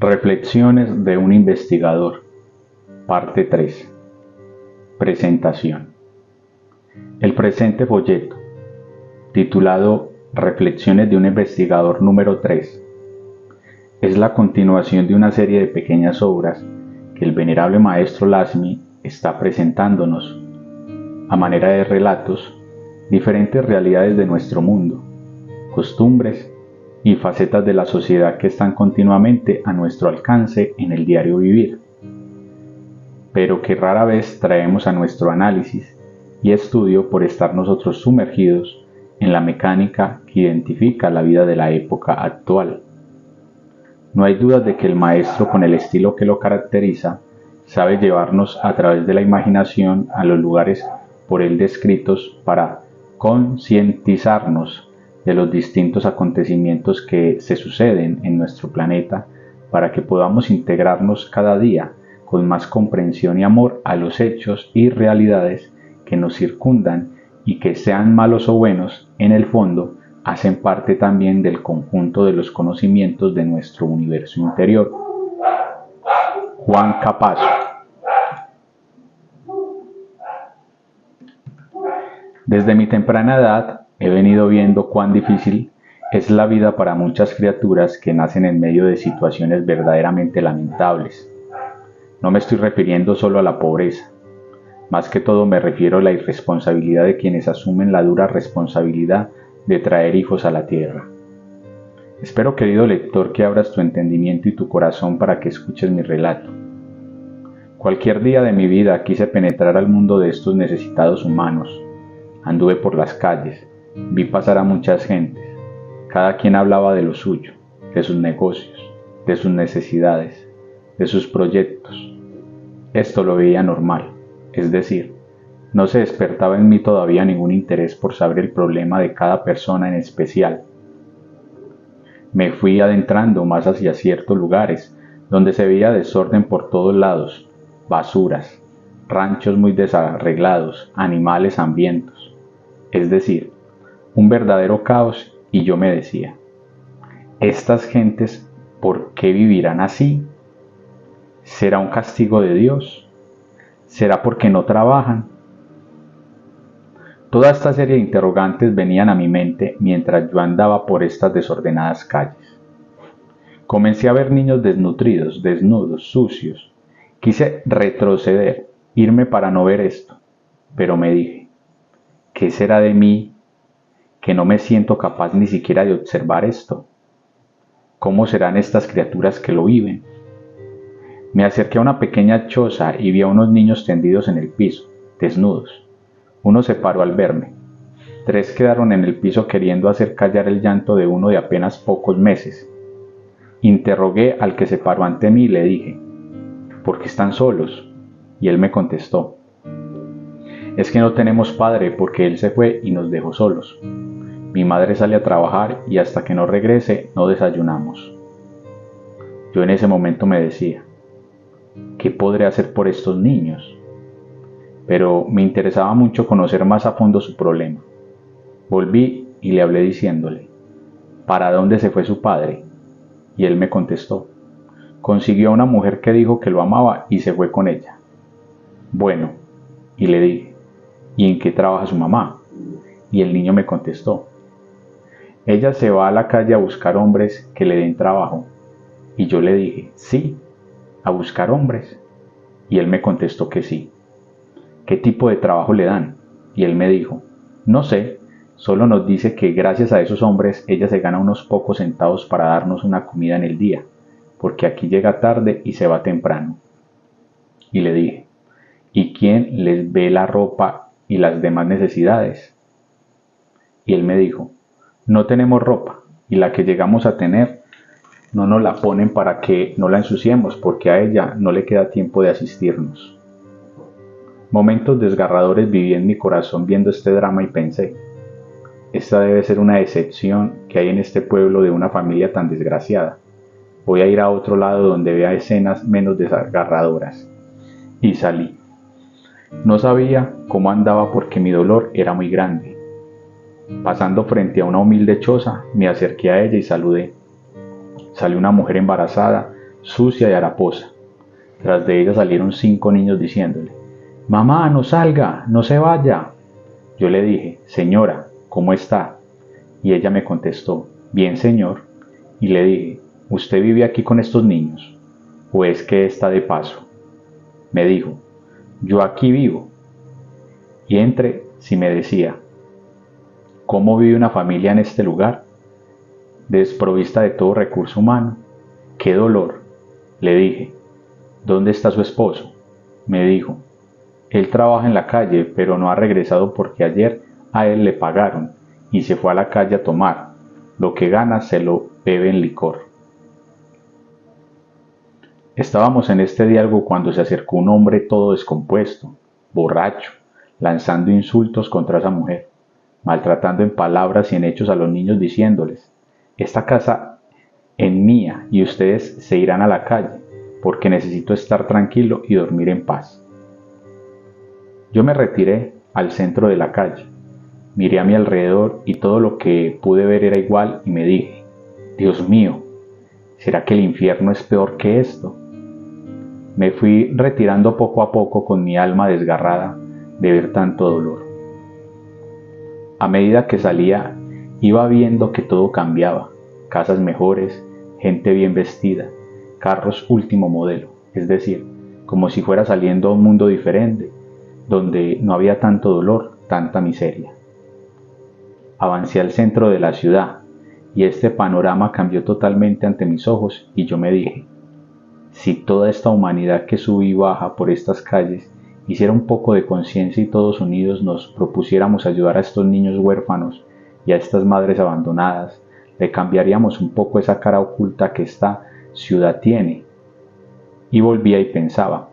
Reflexiones de un investigador, parte 3. Presentación. El presente folleto, titulado Reflexiones de un investigador número 3, es la continuación de una serie de pequeñas obras que el venerable maestro Laxmi está presentándonos, a manera de relatos, diferentes realidades de nuestro mundo, costumbres y facetas de la sociedad que están continuamente a nuestro alcance en el diario vivir, pero que rara vez traemos a nuestro análisis y estudio por estar nosotros sumergidos en la mecánica que identifica la vida de la época actual. No hay duda de que el maestro, con el estilo que lo caracteriza, sabe llevarnos a través de la imaginación a los lugares por él descritos para concientizarnos de los distintos acontecimientos que se suceden en nuestro planeta, para que podamos integrarnos cada día con más comprensión y amor a los hechos y realidades que nos circundan y que, sean malos o buenos, en el fondo hacen parte también del conjunto de los conocimientos de nuestro universo interior. Juan Capazo. Desde mi temprana edad he venido viendo cuán difícil es la vida para muchas criaturas que nacen en medio de situaciones verdaderamente lamentables. No me estoy refiriendo solo a la pobreza, más que todo me refiero a la irresponsabilidad de quienes asumen la dura responsabilidad de traer hijos a la tierra. Espero, querido lector, que abras tu entendimiento y tu corazón para que escuches mi relato. Cualquier día de mi vida quise penetrar al mundo de estos necesitados humanos. Anduve por las calles, vi pasar a muchas gentes. Cada quien hablaba de lo suyo, de sus negocios, de sus necesidades, de sus proyectos. Esto lo veía normal, es decir, no se despertaba en mí todavía ningún interés por saber el problema de cada persona en especial. Me fui adentrando más hacia ciertos lugares, donde se veía desorden por todos lados, basuras, ranchos muy desarreglados, animales hambrientos, es decir, un verdadero caos, y yo me decía, ¿estas gentes por qué vivirán así? ¿Será un castigo de Dios? ¿Será porque no trabajan? Toda esta serie de interrogantes venían a mi mente mientras yo andaba por estas desordenadas calles. Comencé a ver niños desnutridos, desnudos, sucios. Quise retroceder, irme para no ver esto, pero me dije, ¿qué será de mí que no me siento capaz ni siquiera de observar esto? ¿Cómo serán estas criaturas que lo viven? Me acerqué a una pequeña choza y vi a unos niños tendidos en el piso, desnudos. Uno se paró al verme. 3 quedaron en el piso queriendo hacer callar el llanto de uno de apenas pocos meses. Interrogué al que se paró ante mí y le dije, ¿por qué están solos? Y él me contestó, es que no tenemos padre porque él se fue y nos dejó solos. Mi madre sale a trabajar y hasta que no regrese no desayunamos. Yo en ese momento me decía, ¿qué podré hacer por estos niños? Pero me interesaba mucho conocer más a fondo su problema. Volví y le hablé diciéndole, ¿para dónde se fue su padre? Y él me contestó, consiguió a una mujer que dijo que lo amaba y se fue con ella. Bueno, y le dije, ¿y en qué trabaja su mamá? Y el niño me contestó, ella se va a la calle a buscar hombres que le den trabajo. Y yo le dije, sí, a buscar hombres. Y él me contestó que sí. ¿Qué tipo de trabajo le dan? Y él me dijo, no sé, solo nos dice que gracias a esos hombres ella se gana unos pocos centavos para darnos una comida en el día, porque aquí llega tarde y se va temprano. Y le dije, ¿y quién les ve la ropa y las demás necesidades? Y él me dijo, no tenemos ropa, y la que llegamos a tener no nos la ponen para que no la ensuciemos, porque a ella no le queda tiempo de asistirnos. Momentos desgarradores viví en mi corazón viendo este drama y pensé, esta debe ser una decepción que hay en este pueblo de una familia tan desgraciada. Voy a ir a otro lado donde vea escenas menos desgarradoras. Y salí. No sabía cómo andaba porque mi dolor era muy grande. Pasando frente a una humilde choza, me acerqué a ella y saludé. Salió una mujer embarazada sucia y haraposa. Tras de ella salieron 5 niños diciéndole: «Mamá, no salga, no se vaya». Yo le dije: «Señora, ¿cómo está?». Y ella me contestó: «Bien, señor». Y le dije: «¿Usted vive aquí con estos niños? ¿O es que está de paso?». Me dijo: «Yo aquí vivo». Y entre sí me decía: «¿Cómo vive una familia en este lugar? Desprovista de todo recurso humano. ¡Qué dolor!». Le dije: «¿Dónde está su esposo?». Me dijo: «Él trabaja en la calle, pero no ha regresado porque ayer a él le pagaron y se fue a la calle a tomar. Lo que gana se lo bebe en licor». Estábamos en este diálogo cuando se acercó un hombre todo descompuesto, borracho, lanzando insultos contra esa mujer, maltratando en palabras y en hechos a los niños diciéndoles: «Esta casa es mía y ustedes se irán a la calle, porque necesito estar tranquilo y dormir en paz». Yo me retiré al centro de la calle, miré a mi alrededor y todo lo que pude ver era igual y me dije: «Dios mío, ¿será que el infierno es peor que esto?». Me fui retirando poco a poco con mi alma desgarrada de ver tanto dolor. A medida que salía, iba viendo que todo cambiaba: casas mejores, gente bien vestida, carros último modelo, es decir, como si fuera saliendo a un mundo diferente, donde no había tanto dolor, tanta miseria. Avancé al centro de la ciudad, y este panorama cambió totalmente ante mis ojos, y yo me dije: si toda esta humanidad que sube y baja por estas calles hiciera un poco de conciencia y todos unidos nos propusiéramos ayudar a estos niños huérfanos y a estas madres abandonadas, le cambiaríamos un poco esa cara oculta que esta ciudad tiene. Y volvía y pensaba: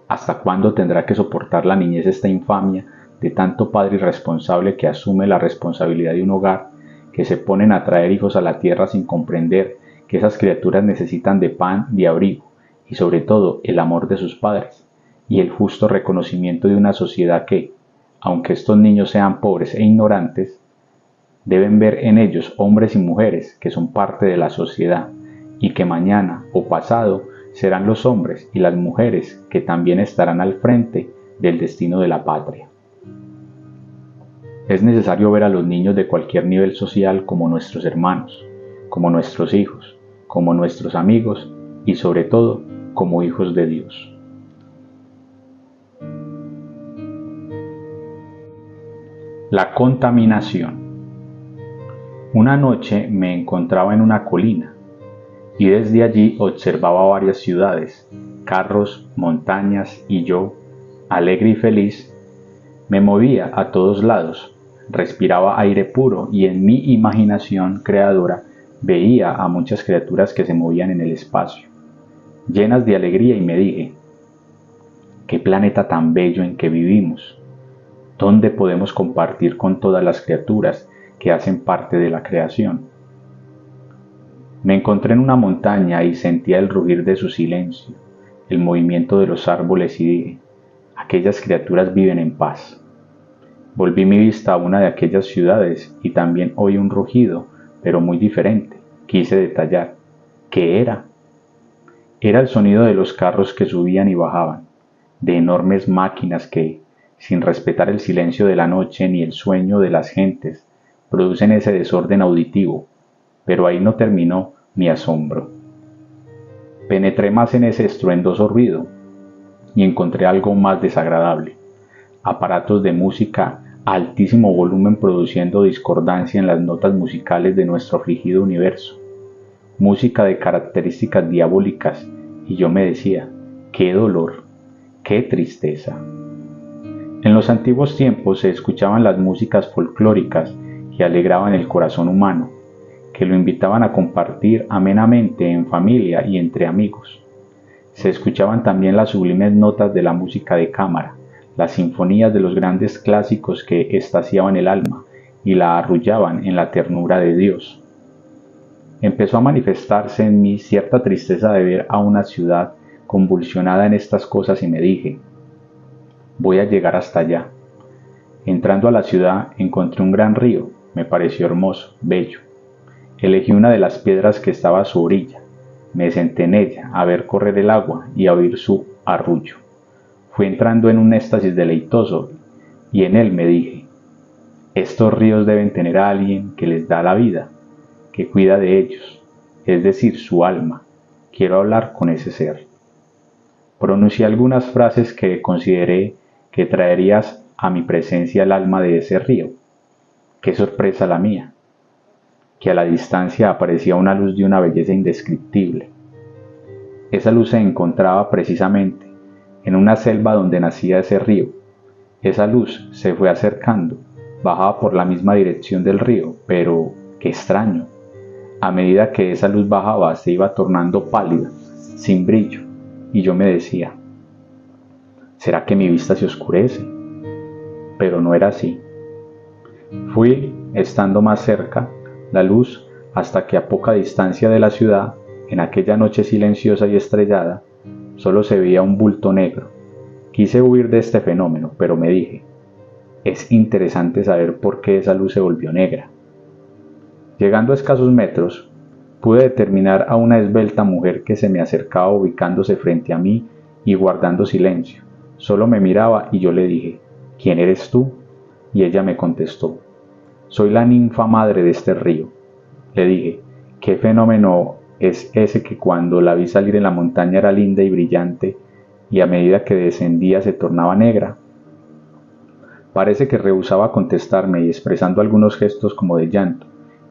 ¿hasta cuándo tendrá que soportar la niñez esta infamia de tanto padre irresponsable que asume la responsabilidad de un hogar, que se ponen a traer hijos a la tierra sin comprender que esas criaturas necesitan de pan, de abrigo y sobre todo el amor de sus padres y el justo reconocimiento de una sociedad que, aunque estos niños sean pobres e ignorantes, deben ver en ellos hombres y mujeres que son parte de la sociedad y que mañana o pasado serán los hombres y las mujeres que también estarán al frente del destino de la patria? Es necesario ver a los niños de cualquier nivel social como nuestros hermanos, como nuestros hijos, como nuestros amigos y sobre todo como hijos de Dios. La contaminación. Una noche me encontraba en una colina y desde allí observaba varias ciudades, carros, montañas y yo, alegre y feliz, me movía a todos lados, respiraba aire puro y en mi imaginación creadora veía a muchas criaturas que se movían en el espacio, llenas de alegría, y me dije: «¿Qué planeta tan bello en que vivimos? ¿Dónde podemos compartir con todas las criaturas que hacen parte de la creación?». Me encontré en una montaña y sentía el rugir de su silencio, el movimiento de los árboles y dije: «Aquellas criaturas viven en paz». Volví mi vista a una de aquellas ciudades y también oí un rugido, pero muy diferente. Quise detallar. ¿Qué era? Era el sonido de los carros que subían y bajaban, de enormes máquinas que, sin respetar el silencio de la noche ni el sueño de las gentes, producen ese desorden auditivo. Pero ahí no terminó mi asombro. Penetré más en ese estruendoso ruido y encontré algo más desagradable: aparatos de música a altísimo volumen produciendo discordancia en las notas musicales de nuestro afligido universo, música de características diabólicas, y yo me decía: «¡Qué dolor! ¡Qué tristeza!». En los antiguos tiempos se escuchaban las músicas folclóricas que alegraban el corazón humano, que lo invitaban a compartir amenamente en familia y entre amigos. Se escuchaban también las sublimes notas de la música de cámara, las sinfonías de los grandes clásicos que extasiaban el alma y la arrullaban en la ternura de Dios. Empezó a manifestarse en mí cierta tristeza de ver a una ciudad convulsionada en estas cosas y me dije: «Voy a llegar hasta allá». Entrando a la ciudad encontré un gran río, me pareció hermoso, bello. Elegí una de las piedras que estaba a su orilla, Me senté en ella a ver correr el agua y a oír su arrullo. Fui entrando en un éxtasis deleitoso y en él me dije, estos ríos deben tener a alguien que les da la vida, que cuida de ellos, es decir, su alma. Quiero hablar con ese ser. Pronuncié algunas frases que consideré que traerías a mi presencia el alma de ese río. Qué sorpresa la mía, que a la distancia aparecía una luz de una belleza indescriptible. Esa luz se encontraba precisamente en una selva donde nacía ese río. Esa luz se fue acercando, bajaba por la misma dirección del río, pero qué extraño. A medida que esa luz bajaba se iba tornando pálida, sin brillo, y yo me decía, ¿será que mi vista se oscurece? Pero no era así. Fui, estando más cerca, la luz, hasta que a poca distancia de la ciudad, en aquella noche silenciosa y estrellada, solo se veía un bulto negro. Quise huir de este fenómeno, pero me dije, es interesante saber por qué esa luz se volvió negra. Llegando a escasos metros, pude determinar a una esbelta mujer que se me acercaba ubicándose frente a mí y guardando silencio. Solo me miraba y yo le dije, ¿quién eres tú? Y ella me contestó, soy la ninfa madre de este río. Le dije, ¿qué fenómeno es ese que cuando la vi salir en la montaña era linda y brillante y a medida que descendía se tornaba negra? Parece que rehusaba contestarme y expresando algunos gestos como de llanto,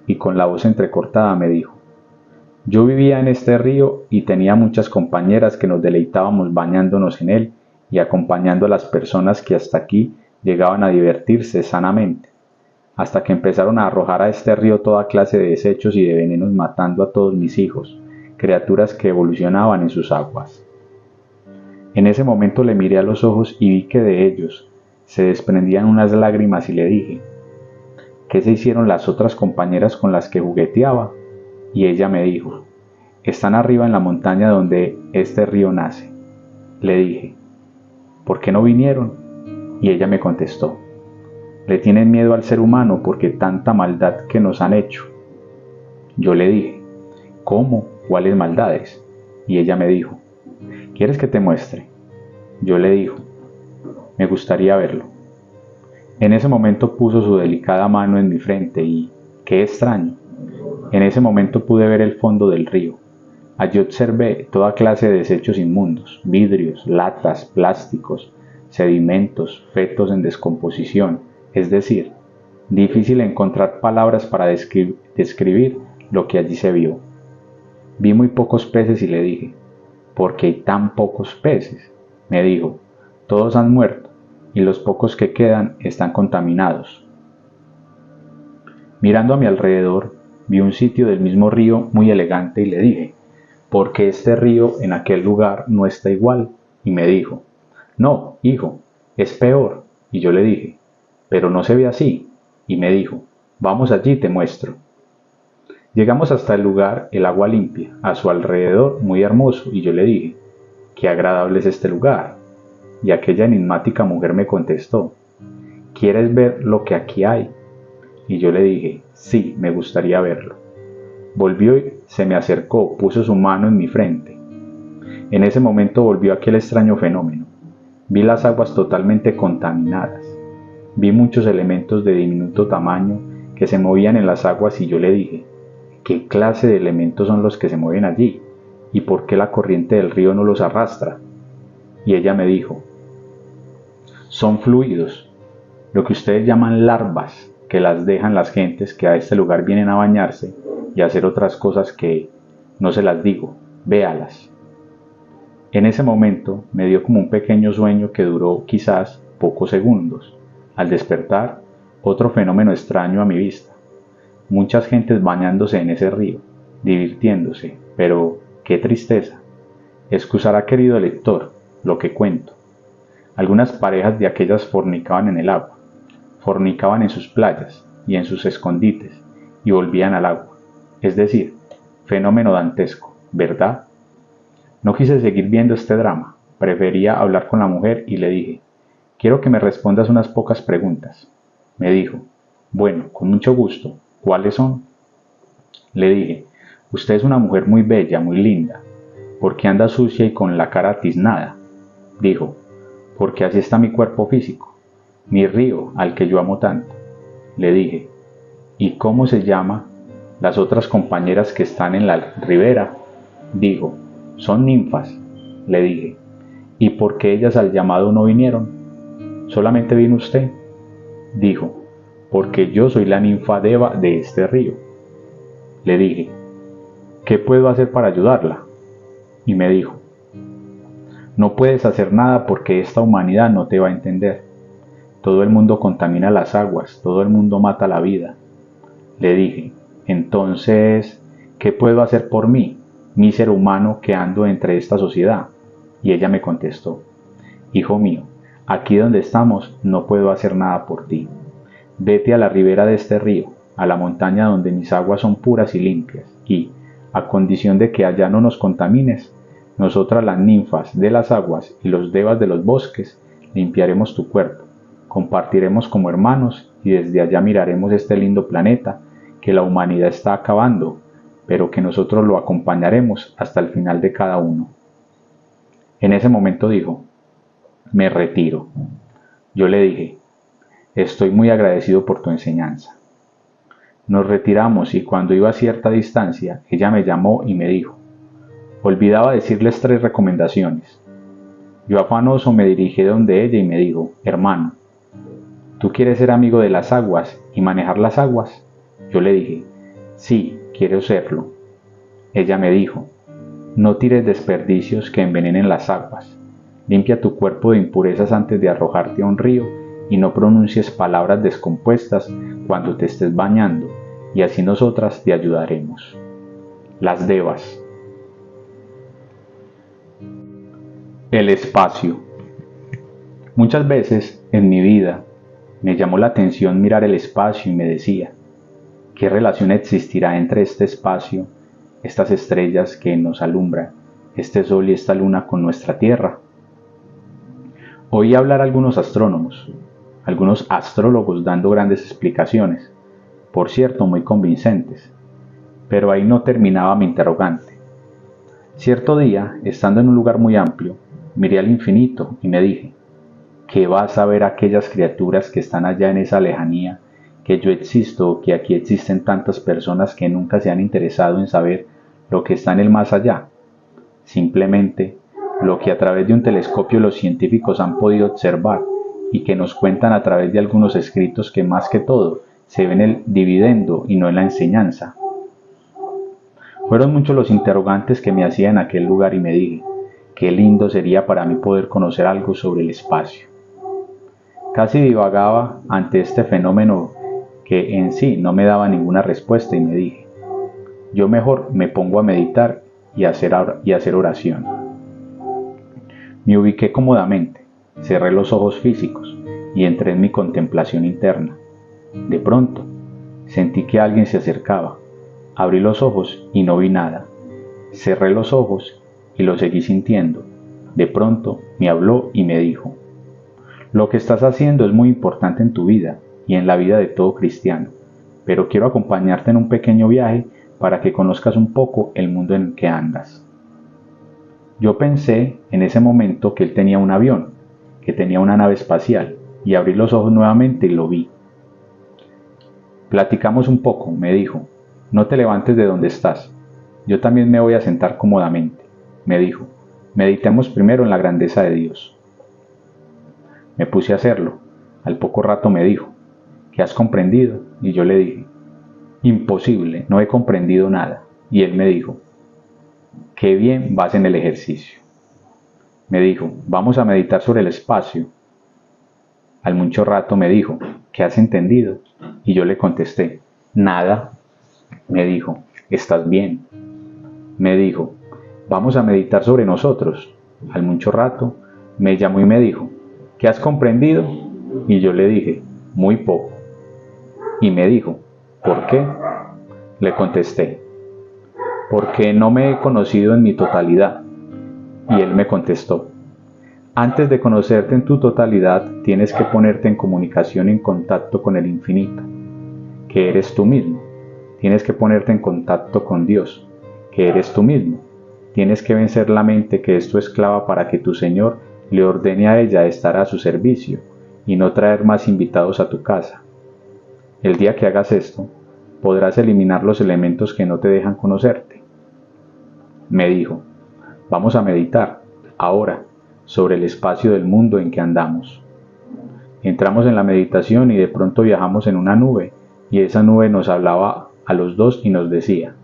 y con la voz entrecortada me dijo, yo vivía en este río y tenía muchas compañeras que nos deleitábamos bañándonos en él y acompañando a las personas que hasta aquí llegaban a divertirse sanamente, hasta que empezaron a arrojar a este río toda clase de desechos y de venenos matando a todos mis hijos, criaturas que evolucionaban en sus aguas. En ese momento le miré a los ojos y vi que de ellos se desprendían unas lágrimas y le dije, ¿qué se hicieron las otras compañeras con las que jugueteaba? Y ella me dijo, están arriba en la montaña donde este río nace. Le dije, ¿por qué no vinieron? Y ella me contestó, le tienen miedo al ser humano porque tanta maldad que nos han hecho. Yo le dije, ¿cómo? ¿Cuáles maldades? Y ella me dijo, ¿quieres que te muestre? Yo le dije, me gustaría verlo. En ese momento puso su delicada mano en mi frente y, qué extraño, en ese momento pude ver el fondo del río. Allí observé toda clase de desechos inmundos, vidrios, latas, plásticos, sedimentos, fetos en descomposición, es decir, difícil encontrar palabras para describir lo que allí se vio. Vi muy pocos peces y le dije, ¿por qué hay tan pocos peces? Me dijo, todos han muerto y los pocos que quedan están contaminados. Mirando a mi alrededor, vi un sitio del mismo río muy elegante y le dije, ¿por qué este río en aquel lugar no está igual? Y me dijo, no, hijo, es peor. Y yo le dije, pero no se ve así. Y me dijo, vamos allí, te muestro. Llegamos hasta el lugar, el agua limpia, a su alrededor muy hermoso, y yo le dije, qué agradable es este lugar. Y aquella enigmática mujer me contestó, ¿quieres ver lo que aquí hay? Y yo le dije, sí, me gustaría verlo. Volvió y se me acercó, puso su mano en mi frente. En ese momento volvió aquel extraño fenómeno. Vi las aguas totalmente contaminadas. Vi muchos elementos de diminuto tamaño que se movían en las aguas y yo le dije, ¿qué clase de elementos son los que se mueven allí? ¿Y por qué la corriente del río no los arrastra? Y ella me dijo, son fluidos, lo que ustedes llaman larvas, que las dejan las gentes que a este lugar vienen a bañarse y a hacer otras cosas que no se las digo, véalas. En ese momento me dio como un pequeño sueño que duró quizás pocos segundos. Al despertar, otro fenómeno extraño a mi vista. Muchas gentes bañándose en ese río, divirtiéndose, pero qué tristeza. Excusará, querido lector, lo que cuento. Algunas parejas de aquellas fornicaban en el agua, fornicaban en sus playas y en sus escondites y volvían al agua. Es decir, fenómeno dantesco, ¿verdad? No quise seguir viendo este drama, prefería hablar con la mujer y le dije, quiero que me respondas unas pocas preguntas. Me dijo, bueno, con mucho gusto, ¿cuáles son? Le dije, usted es una mujer muy bella, muy linda. ¿Por qué anda sucia y con la cara tiznada? Dijo, porque así está mi cuerpo físico, mi río al que yo amo tanto. Le dije, ¿y cómo se llama las otras compañeras que están en la ribera? Dijo, son ninfas. Le dije, ¿y por qué ellas al llamado no vinieron? ¿Solamente vino usted? Dijo, porque yo soy la ninfa Deva de este río. Le dije, ¿qué puedo hacer para ayudarla? Y me dijo, no puedes hacer nada porque esta humanidad no te va a entender. Todo el mundo contamina las aguas, todo el mundo mata la vida. Le dije, entonces, ¿qué puedo hacer por mí, mísero humano que ando entre esta sociedad? Y ella me contestó, hijo mío, aquí donde estamos no puedo hacer nada por ti. Vete a la ribera de este río, a la montaña donde mis aguas son puras y limpias, y, a condición de que allá no nos contamines, nosotras las ninfas de las aguas y los devas de los bosques limpiaremos tu cuerpo, compartiremos como hermanos y desde allá miraremos este lindo planeta que la humanidad está acabando, pero que nosotros lo acompañaremos hasta el final de cada uno. En ese momento dijo, me retiro. Yo le dije, estoy muy agradecido por tu enseñanza. Nos retiramos y cuando iba a cierta distancia, ella me llamó y me dijo, olvidaba decirles 3 recomendaciones. Yo afanoso me dirigí donde ella y me dijo, hermano, ¿tú quieres ser amigo de las aguas y manejar las aguas? Yo le dije, sí, quiero serlo. Ella me dijo, no tires desperdicios que envenenen las aguas. Limpia tu cuerpo de impurezas antes de arrojarte a un río y no pronuncies palabras descompuestas cuando te estés bañando, y así nosotras te ayudaremos. Las devas. El espacio. Muchas veces en mi vida me llamó la atención mirar el espacio y me decía, ¿qué relación existirá entre este espacio, estas estrellas que nos alumbran, este sol y esta luna con nuestra Tierra? Oí hablar a algunos astrónomos, algunos astrólogos dando grandes explicaciones, por cierto muy convincentes, pero ahí no terminaba mi interrogante. Cierto día, estando en un lugar muy amplio, miré al infinito y me dije, ¿qué vas a ver aquellas criaturas que están allá en esa lejanía, que yo existo o que aquí existen tantas personas que nunca se han interesado en saber lo que está en el más allá? Simplemente lo que a través de un telescopio los científicos han podido observar y que nos cuentan a través de algunos escritos que más que todo se ven en el dividendo y no en la enseñanza. Fueron muchos los interrogantes que me hacía en aquel lugar y me dije, qué lindo sería para mí poder conocer algo sobre el espacio. Casi divagaba ante este fenómeno que en sí no me daba ninguna respuesta y me dije, yo mejor me pongo a meditar y hacer oración. Me ubiqué cómodamente, cerré los ojos físicos y entré en mi contemplación interna. De pronto, sentí que alguien se acercaba. Abrí los ojos y no vi nada. Cerré los ojos y lo seguí sintiendo. De pronto me habló y me dijo, lo que estás haciendo es muy importante en tu vida y en la vida de todo cristiano, pero quiero acompañarte en un pequeño viaje para que conozcas un poco el mundo en que andas. Yo pensé en ese momento que él tenía un avión, que tenía una nave espacial, y abrí los ojos nuevamente y lo vi. Platicamos un poco, me dijo, no te levantes de donde estás, yo también me voy a sentar cómodamente, me dijo, meditemos primero en la grandeza de Dios. Me puse a hacerlo, al poco rato me dijo, ¿qué has comprendido? Y yo le dije, imposible, no he comprendido nada, y él me dijo, qué bien vas en el ejercicio. Me dijo, vamos a meditar sobre el espacio. Al mucho rato me dijo, ¿qué has entendido? Y yo le contesté, nada. Me dijo, ¿estás bien? Me dijo, vamos a meditar sobre nosotros. Al mucho rato me llamó y me dijo, ¿qué has comprendido? Y yo le dije, muy poco. Y me dijo, ¿por qué? Le contesté, porque no me he conocido en mi totalidad. Y él me contestó, antes de conocerte en tu totalidad, tienes que ponerte en comunicación y en contacto con el infinito, que eres tú mismo. Tienes que ponerte en contacto con Dios, que eres tú mismo. Tienes que vencer la mente que es tu esclava para que tu Señor le ordene a ella estar a su servicio y no traer más invitados a tu casa. El día que hagas esto, podrás eliminar los elementos que no te dejan conocerte. Me dijo, vamos a meditar, ahora, sobre el espacio del mundo en que andamos. Entramos en la meditación y de pronto viajamos en una nube, y esa nube nos hablaba a los dos y nos decía,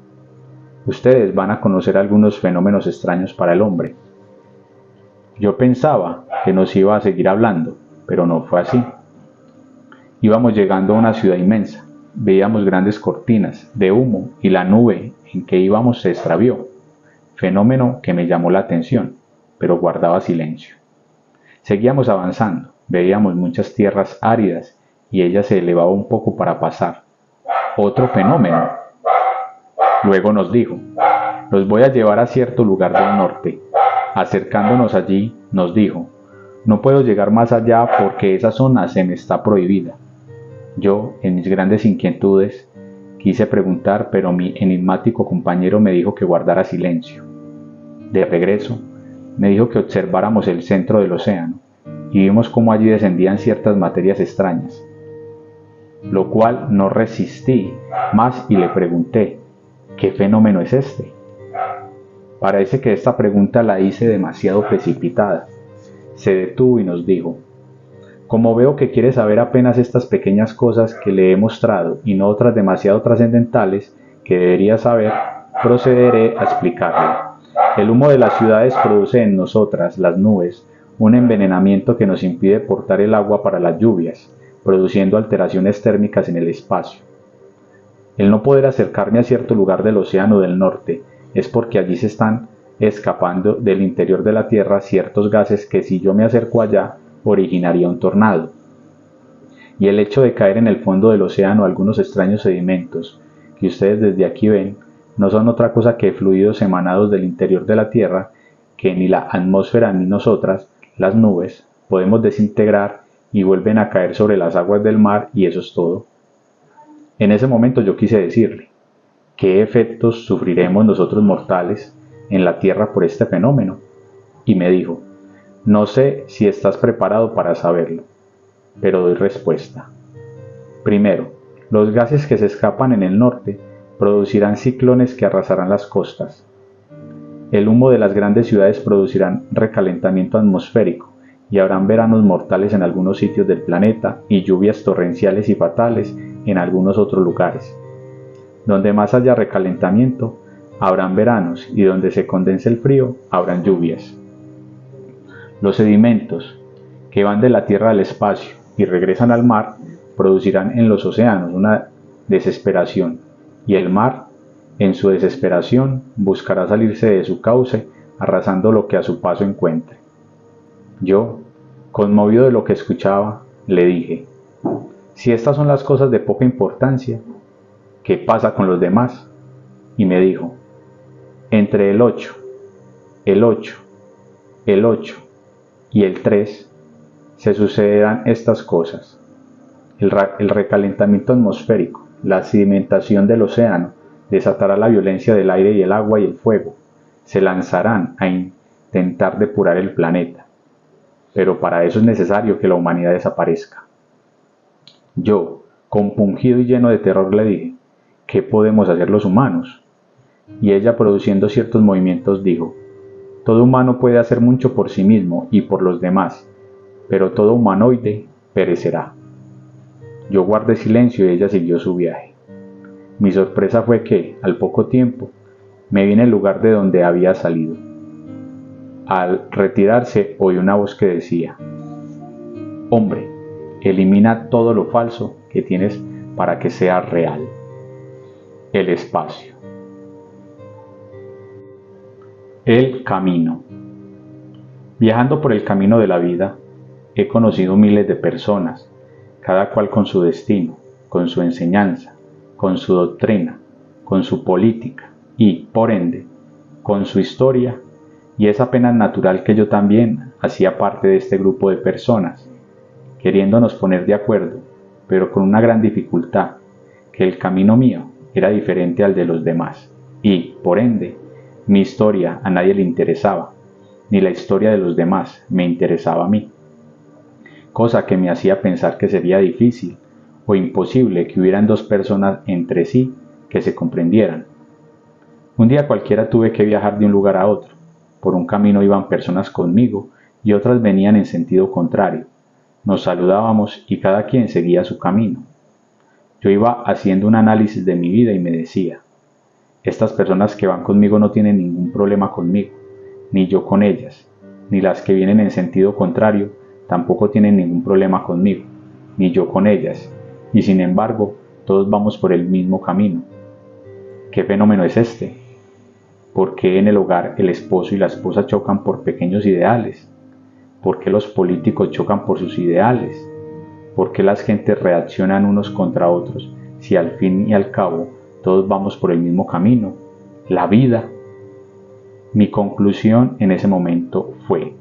ustedes van a conocer algunos fenómenos extraños para el hombre. Yo pensaba que nos iba a seguir hablando, pero no fue así. Íbamos llegando a una ciudad inmensa, veíamos grandes cortinas de humo y la nube en que íbamos se extravió, fenómeno que me llamó la atención, pero guardaba silencio. Seguíamos avanzando, veíamos muchas tierras áridas y ella se elevaba un poco para pasar. Otro fenómeno. Luego nos dijo, los voy a llevar a cierto lugar del norte. Acercándonos allí, nos dijo, no puedo llegar más allá porque esa zona se me está prohibida. Yo, en mis grandes inquietudes, quise preguntar, pero mi enigmático compañero me dijo que guardara silencio. De regreso, me dijo que observáramos el centro del océano, y vimos cómo allí descendían ciertas materias extrañas, lo cual no resistí más y le pregunté, ¿qué fenómeno es este? Parece que esta pregunta la hice demasiado precipitada. Se detuvo y nos dijo, como veo que quiere saber apenas estas pequeñas cosas que le he mostrado y no otras demasiado trascendentales que debería saber, procederé a explicarle. El humo de las ciudades produce en nosotras, las nubes, un envenenamiento que nos impide portar el agua para las lluvias, produciendo alteraciones térmicas en el espacio. El no poder acercarme a cierto lugar del océano del norte es porque allí se están escapando del interior de la Tierra ciertos gases que si yo me acerco allá, originaría un tornado. Y el hecho de caer en el fondo del océano algunos extraños sedimentos, que ustedes desde aquí ven, no son otra cosa que fluidos emanados del interior de la Tierra, que ni la atmósfera ni nosotras, las nubes, podemos desintegrar y vuelven a caer sobre las aguas del mar y eso es todo. En ese momento yo quise decirle, ¿qué efectos sufriremos nosotros mortales en la Tierra por este fenómeno? Y me dijo, no sé si estás preparado para saberlo, pero doy respuesta. Primero, los gases que se escapan en el norte producirán ciclones que arrasarán las costas. El humo de las grandes ciudades producirán recalentamiento atmosférico y habrán veranos mortales en algunos sitios del planeta y lluvias torrenciales y fatales en algunos otros lugares. Donde más haya recalentamiento, habrán veranos y donde se condense el frío, habrán lluvias. Los sedimentos que van de la Tierra al espacio y regresan al mar producirán en los océanos una desesperación y el mar, en su desesperación, buscará salirse de su cauce arrasando lo que a su paso encuentre. Yo, conmovido de lo que escuchaba, le dije, si estas son las cosas de poca importancia, ¿qué pasa con los demás? Y me dijo, entre el 8, el 8, el 8 y el 3 se sucederán estas cosas. El recalentamiento atmosférico, la sedimentación del océano, desatará la violencia del aire y el agua y el fuego. Se lanzarán a intentar depurar el planeta. Pero para eso es necesario que la humanidad desaparezca. Yo, compungido y lleno de terror, le dije, ¿qué podemos hacer los humanos? Y ella, produciendo ciertos movimientos, dijo, todo humano puede hacer mucho por sí mismo y por los demás, pero todo humanoide perecerá. Yo guardé silencio y ella siguió su viaje. Mi sorpresa fue que, al poco tiempo, me vi en el lugar de donde había salido. Al retirarse oí una voz que decía, hombre, elimina todo lo falso que tienes para que sea real. El espacio. El camino. Viajando por el camino de la vida, he conocido miles de personas, cada cual con su destino, con su enseñanza, con su doctrina, con su política y, por ende, con su historia, y es apenas natural que yo también hacía parte de este grupo de personas, queriéndonos poner de acuerdo, pero con una gran dificultad, que el camino mío era diferente al de los demás, y, por ende, Mi historia a nadie le interesaba, ni la historia de los demás me interesaba a mí, cosa que me hacía pensar que sería difícil o imposible que hubieran dos personas entre sí que se comprendieran. Un día cualquiera tuve que viajar de un lugar a otro. Por un camino iban personas conmigo y otras venían en sentido contrario. Nos saludábamos y cada quien seguía su camino. Yo iba haciendo un análisis de mi vida y me decía, estas personas que van conmigo no tienen ningún problema conmigo, ni yo con ellas, ni las que vienen en sentido contrario tampoco tienen ningún problema conmigo, ni yo con ellas, y sin embargo todos vamos por el mismo camino. ¿Qué fenómeno es este? ¿Por qué en el hogar el esposo y la esposa chocan por pequeños ideales? ¿Por qué los políticos chocan por sus ideales? ¿Por qué las gentes reaccionan unos contra otros si al fin y al cabo todos vamos por el mismo camino? La vida. Mi conclusión en ese momento fue,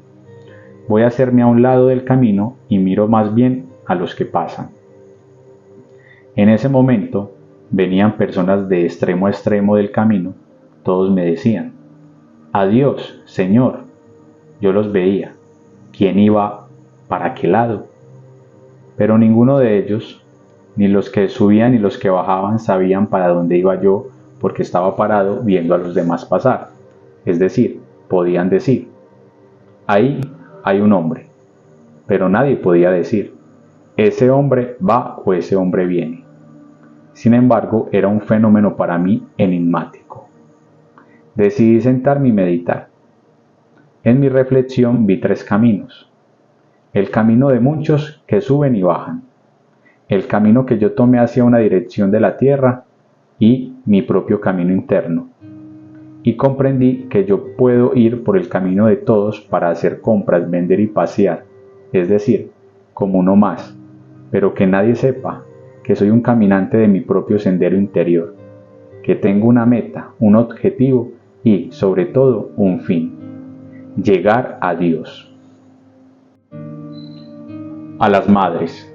voy a hacerme a un lado del camino y miro más bien a los que pasan. En ese momento venían personas de extremo a extremo del camino. Todos me decían, adiós, Señor. Yo los veía. ¿Quién iba para qué lado? Pero ninguno de ellos, ni los que subían ni los que bajaban, sabían para dónde iba yo, porque estaba parado viendo a los demás pasar. Es decir, podían decir, ahí hay un hombre, pero nadie podía decir, ese hombre va o ese hombre viene. Sin embargo, era un fenómeno para mí enigmático. Decidí sentarme y meditar. En mi reflexión vi tres caminos. El camino de muchos que suben y bajan. El camino que yo tomé hacia una dirección de la tierra y mi propio camino interno. Y comprendí que yo puedo ir por el camino de todos para hacer compras, vender y pasear, es decir, como uno más, pero que nadie sepa que soy un caminante de mi propio sendero interior, que tengo una meta, un objetivo y, sobre todo, un fin: llegar a Dios. A las madres.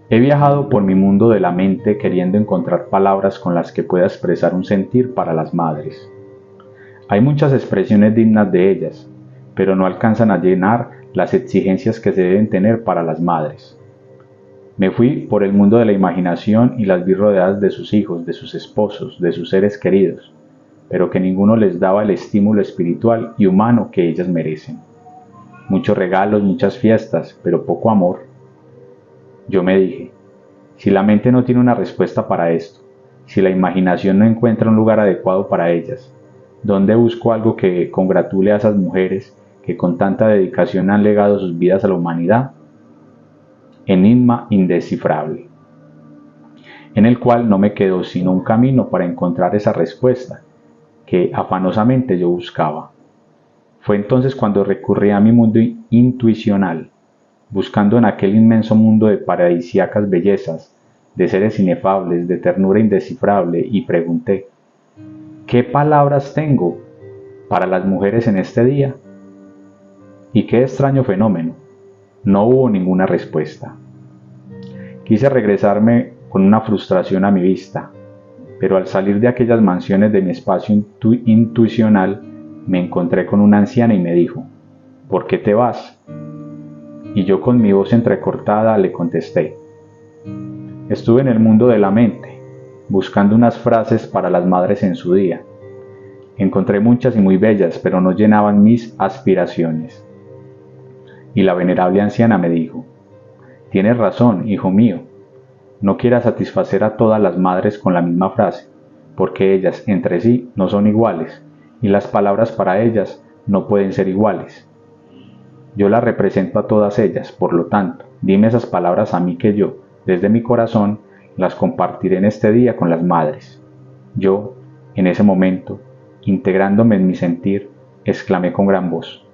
He viajado por mi mundo de la mente queriendo encontrar palabras con las que pueda expresar un sentir para las madres. Hay muchas expresiones dignas de ellas, pero no alcanzan a llenar las exigencias que se deben tener para las madres. Me fui por el mundo de la imaginación y las vi rodeadas de sus hijos, de sus esposos, de sus seres queridos, pero que ninguno les daba el estímulo espiritual y humano que ellas merecen. Muchos regalos, muchas fiestas, pero poco amor. Yo me dije, si la mente no tiene una respuesta para esto, si la imaginación no encuentra un lugar adecuado para ellas, ¿dónde busco algo que congratule a esas mujeres que con tanta dedicación han legado sus vidas a la humanidad? Enigma indescifrable, en el cual no me quedó sino un camino para encontrar esa respuesta que afanosamente yo buscaba. Fue entonces cuando recurrí a mi mundo intuicional, buscando en aquel inmenso mundo de paradisíacas bellezas, de seres inefables, de ternura indescifrable, y pregunté, ¿qué palabras tengo para las mujeres en este día? Y qué extraño fenómeno, no hubo ninguna respuesta. Quise regresarme con una frustración a mi vista, pero al salir de aquellas mansiones de mi espacio intuicional, me encontré con una anciana y me dijo, ¿por qué te vas? Y yo con mi voz entrecortada le contesté, estuve en el mundo de la mente, buscando unas frases para las madres en su día. Encontré muchas y muy bellas, pero no llenaban mis aspiraciones. Y la venerable anciana me dijo, tienes razón, hijo mío, no quieras satisfacer a todas las madres con la misma frase, porque ellas entre sí no son iguales, y las palabras para ellas no pueden ser iguales. Yo las represento a todas ellas, por lo tanto, dime esas palabras a mí que yo, desde mi corazón, las compartiré en este día con las madres. Yo, en ese momento, integrándome en mi sentir, exclamé con gran voz,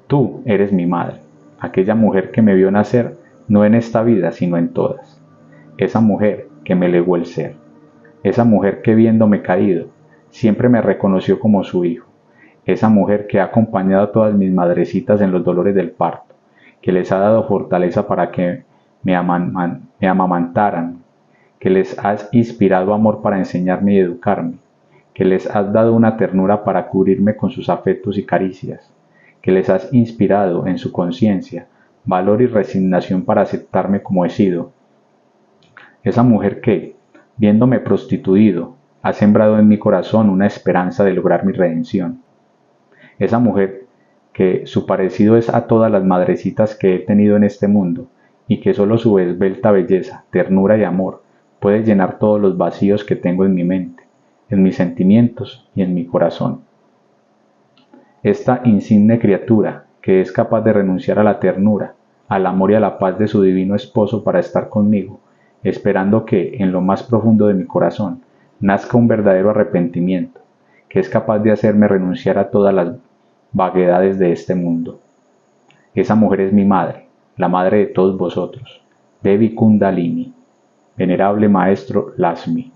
tú eres mi madre, aquella mujer que me vio nacer no en esta vida sino en todas, esa mujer que me legó el ser, esa mujer que viéndome caído, siempre me reconoció como su hijo, esa mujer que ha acompañado a todas mis madrecitas en los dolores del parto, que les ha dado fortaleza para que me amamantaran, que les ha inspirado amor para enseñarme y educarme, que les has dado una ternura para cubrirme con sus afectos y caricias, que les has inspirado en su conciencia valor y resignación para aceptarme como he sido. Esa mujer que, viéndome prostituido, ha sembrado en mi corazón una esperanza de lograr mi redención. Esa mujer que su parecido es a todas las madrecitas que he tenido en este mundo, y que solo su esbelta belleza, ternura y amor puede llenar todos los vacíos que tengo en mi mente, en mis sentimientos y en mi corazón. Esta insigne criatura, que es capaz de renunciar a la ternura, al amor y a la paz de su divino esposo para estar conmigo, esperando que, en lo más profundo de mi corazón, nazca un verdadero arrepentimiento, que es capaz de hacerme renunciar a todas las vaguedades de este mundo. Esa mujer es mi madre, la madre de todos vosotros, Devi Kundalini, venerable maestro Lasmi.